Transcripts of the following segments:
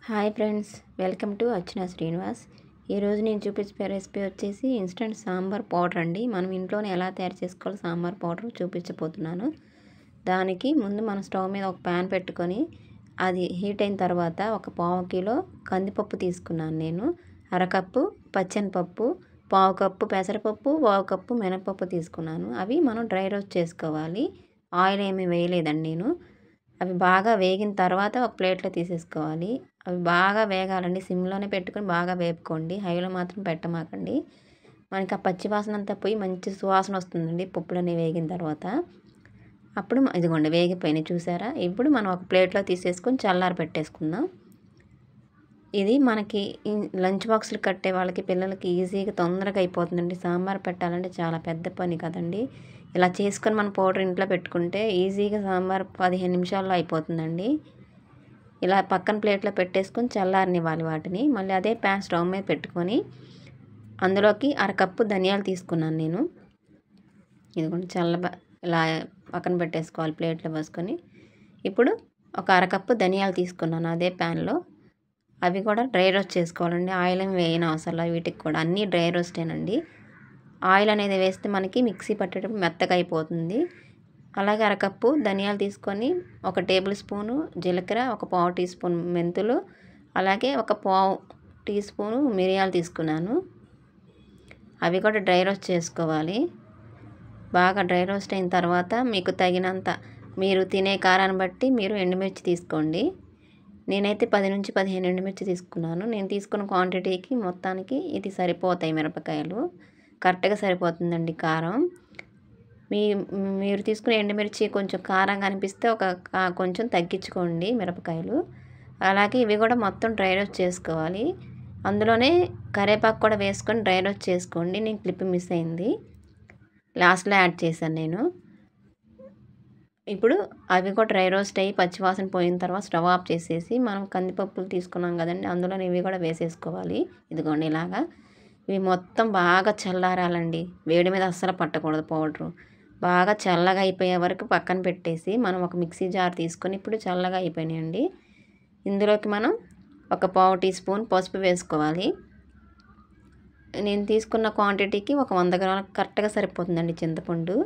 Hi friends, welcome to అర్చన శ్రీనివాస్. ఈరోజు నేను చూపించే రెసిపీ వచ్చేసి ఇన్స్టెంట్ సాంబార్ పౌడర్ అండి. మనం ఇంట్లోనే ఎలా తయారు చేసుకోవాలో సాంబార్ పౌడర్ చూపించబోతున్నాను. దానికి ముందు మనం స్టవ్ మీద ఒక ప్యాన్ పెట్టుకొని అది హీట్ అయిన తర్వాత ఒక పావు కిలో కందిపప్పు తీసుకున్నాను. నేను అరకప్పు పచ్చెనపప్పు, పావు కప్పు పెసరపప్పు, పావు కప్పు మినపప్పు తీసుకున్నాను. అవి మనం డ్రై రోస్ట్ చేసుకోవాలి. ఆయిల్ ఏమీ వేయలేదండి నేను. అవి బాగా వేగిన తర్వాత ఒక ప్లేట్లో తీసేసుకోవాలి. అవి బాగా వేగాలండి. సిమ్లోనే పెట్టుకొని బాగా వేపుకోండి, హైలో మాత్రం పెట్టమాకండి. మనకి ఆ పచ్చి వాసన అంతా పోయి మంచి సువాసన వస్తుందండి పప్పులన్నీ వేగిన తర్వాత. అప్పుడు ఇదిగోండి వేగిపోయినాయి చూసారా. ఇప్పుడు మనం ఒక ప్లేట్లో తీసేసుకొని చల్లారి పెట్టేసుకుందాం. ఇది మనకి లంచ్ బాక్సులు కట్టే వాళ్ళకి, పిల్లలకి ఈజీగా తొందరగా అయిపోతుందండి. సాంబార్ పెట్టాలంటే చాలా పెద్ద పని కదండి. ఇలా చేసుకొని మన పౌడర్ ఇంట్లో పెట్టుకుంటే ఈజీగా సాంబార్ 15 నిమిషాల్లో అయిపోతుందండి. ఇలా పక్కన ప్లేట్లో పెట్టేసుకొని చల్లారనివ్వాలి వాటిని. మళ్ళీ అదే ప్యాన్ స్టవ్ మీద పెట్టుకొని అందులోకి అరకప్పు ధనియాలు తీసుకున్నాను నేను. ఇదిగోండి ఇలా పక్కన పెట్టేసుకోవాలి ప్లేట్లో పోసుకొని. ఇప్పుడు ఒక అరకప్పు ధనియాలు తీసుకున్నాను అదే ప్యాన్లో. అవి కూడా డ్రై రోస్ట్ చేసుకోవాలండి. ఆయిల్ ఏమి వేయని అవసరం, వీటికి కూడా అన్నీ డ్రై రోస్టేనండి. ఆయిల్ అనేది వేస్తే మనకి మిక్సీ పట్టేటప్పుడు మెత్తగా అయిపోతుంది. అలాగే అరకప్పు ధనియాలు తీసుకొని ఒక టేబుల్ స్పూను జీలకర్ర, ఒక పావు టీ స్పూన్ మెంతులు, అలాగే ఒక పావు టీ స్పూను మిరియాలు తీసుకున్నాను. అవి కూడా డ్రై రోస్ట్ చేసుకోవాలి. బాగా డ్రై రోస్ట్ అయిన తర్వాత మీకు తగినంత మీరు తినే కారాన్ని బట్టి మీరు ఎండుమిర్చి తీసుకోండి. నేనైతే 10 నుంచి 15 ఎండుమిర్చి తీసుకున్నాను. నేను తీసుకున్న క్వాంటిటీకి మొత్తానికి ఇది సరిపోతాయి. మిరపకాయలు కరెక్ట్గా సరిపోతుందండి కారం. మీరు తీసుకునే ఎండుమిర్చి కొంచెం కారంగా అనిపిస్తే కొంచెం తగ్గించుకోండి మిరపకాయలు. అలాగే ఇవి కూడా మొత్తం డ్రై రోస్ట్ చేసుకోవాలి. అందులోనే కరివేపాకు కూడా వేసుకొని డ్రై రోస్ట్ చేసుకోండి. నేను క్లిప్ మిస్ అయింది, లాస్ట్లో యాడ్ చేశాను నేను. ఇప్పుడు అవి కూడా డ్రై రోస్ట్ అయ్యి పచ్చివాసన పోయిన తర్వాత స్టవ్ ఆఫ్ చేసేసి మనం కందిపప్పులు తీసుకున్నాం కదండి, అందులో ఇవి కూడా వేసేసుకోవాలి. ఇదిగోండి ఇలాగా. ఇవి మొత్తం బాగా చల్లారాలండి. వేడి మీద అస్సలు పట్టకూడదు పౌడరు. బాగా చల్లగా అయిపోయే వరకు పక్కన పెట్టేసి మనం ఒక మిక్సీ జార్ తీసుకొని, ఇప్పుడు చల్లగా అయిపోయినాయండి, ఇందులోకి మనం ఒక పావు టీ స్పూన్ పసుపు వేసుకోవాలి. నేను తీసుకున్న క్వాంటిటీకి ఒక 100 గ్రాములు కరెక్ట్గా సరిపోతుందండి చింతపండు.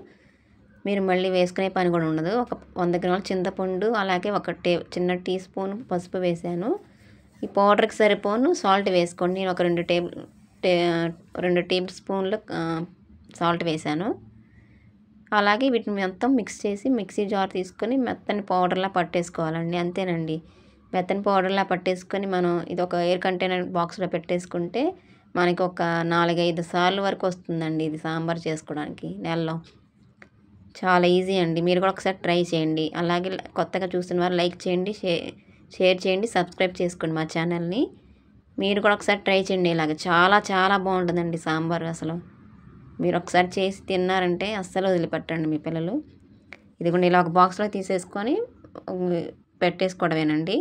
మీరు మళ్ళీ వేసుకునే పని కూడా ఉండదు. ఒక 100 గ్రాముల చింతపండు, అలాగే ఒక చిన్న టీ స్పూన్ పసుపు వేసాను. ఈ పౌడర్కి సరిపోను సాల్ట్ వేసుకోండి. నేను ఒక 2 టేబుల్ స్పూన్లు సాల్ట్ వేసాను. అలాగే వీటిని మొత్తం మిక్స్ చేసి మిక్సీ జార్ తీసుకొని మెత్తని పౌడర్లా పట్టేసుకోవాలండి. అంతేనండి, మెత్తని పౌడర్లా పట్టేసుకొని మనం ఇది ఒక ఎయిర్ కంటైనర్ బాక్స్లో పెట్టేసుకుంటే మనకి ఒక 4-5 సార్లు వరకు వస్తుందండి ఇది సాంబార్ చేసుకోవడానికి నెలలో. చాలా ఈజీ అండి. మీరు కూడా ఒకసారి ట్రై చేయండి. అలాగే కొత్తగా చూసిన వారు లైక్ చేయండి, షేర్ చేయండి, సబ్స్క్రైబ్ చేసుకోండి మా ఛానల్ని. మీరు కూడా ఒకసారి ట్రై చేయండి. ఇలాగ చాలా చాలా బాగుంటుందండి సాంబార్. అసలు మీరు ఒకసారి చేసి తిన్నారంటే అస్సలు వదిలిపెట్టండి మీ పిల్లలు. ఇదిగోండి ఇలా ఒక బాక్స్లో తీసేసుకొని పెట్టేసుకోవడమేనండి.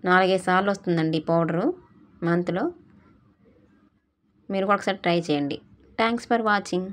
4-5 సార్లు వస్తుందండి ఈ పౌడరు మంత్లో. మీరు కూడా ఒకసారి ట్రై చేయండి. Thanks for watching.